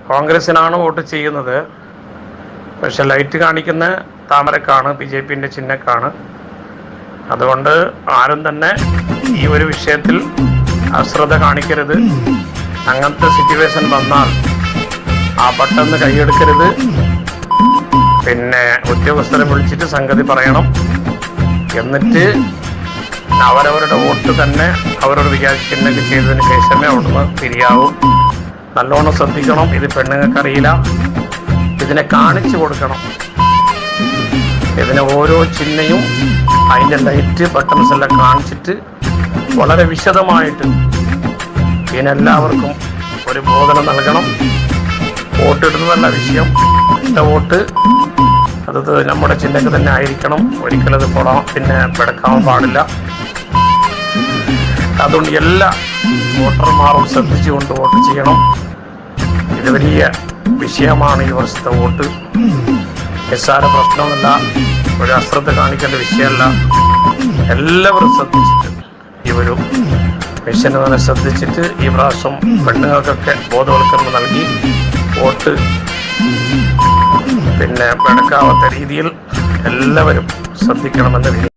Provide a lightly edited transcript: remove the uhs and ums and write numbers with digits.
കോൺഗ്രസിനാണ് vote ചെയ്യുന്നത്. പക്ഷെ light കാണിക്കുന്ന താമരക്കാണ്, BJPൻ്റെ ചിഹ്നക്കാണ്. അതുകൊണ്ട് ആരും തന്നെ ഈ ഒരു വിഷയത്തിൽ അശ്രദ്ധ കാണിക്കരുത്. അങ്ങനത്തെ സിറ്റുവേഷൻ വന്നാൽ ആ ബട്ടന്ന് കൈയെടുക്കരുത്. പിന്നെ ഉദ്യോഗസ്ഥരെ വിളിച്ചിട്ട് സംഗതി പറയണം. എന്നിട്ട് അവരവരുടെ വോട്ട് തന്നെ അവരോട് വിചാരിക്കുന്നൊക്കെ ചെയ്തതിന് ശേഷമേ അവിടുന്ന് തിരിയാവൂ. നല്ലോണം ശ്രദ്ധിക്കണം. ഇത് പെണ്ണുങ്ങൾക്കറിയില്ല. ഇതിനെ കാണിച്ചു കൊടുക്കണം. ഇതിനെ ഓരോ ചിഹ്നയും അതിൻ്റെ ലൈറ്റ് ബട്ടൺസ് എല്ലാം കാണിച്ചിട്ട് വളരെ വിശദമായിട്ട് ഇതിനെല്ലാവർക്കും ഒരു ബോധനം നൽകണം. വോട്ടിടുന്നതല്ല വിഷയം. ഇട്ട വോട്ട് അത് നമ്മുടെ ചിഹ്നക്ക് തന്നെ ആയിരിക്കണം. ഒരിക്കലും അത് പിന്നെ പിടക്കാൻ പാടില്ല. അതുകൊണ്ട് എല്ലാ വോട്ടർമാരും ശ്രദ്ധിച്ചുകൊണ്ട് വോട്ട് ചെയ്യണം. ഇത് വലിയ വിഷയമാണ് ഈ വർഷത്തെ വോട്ട്. നിസ്സാര പ്രശ്നമല്ല, ഒരു അശ്രദ്ധ കാണിക്കേണ്ട വിഷയമല്ല. എല്ലാവരും ശ്രദ്ധിച്ചിട്ട് ഈ ഒരു മിഷന് തന്നെ ശ്രദ്ധിച്ചിട്ട് ഈ പ്രാവശ്യം പെണ്ണുങ്ങൾക്കൊക്കെ ബോധവൽക്കരണം നൽകി വോട്ട് പിന്നെ പിടക്കാവാത്ത രീതിയിൽ എല്ലാവരും ശ്രദ്ധിക്കണമെന്ന്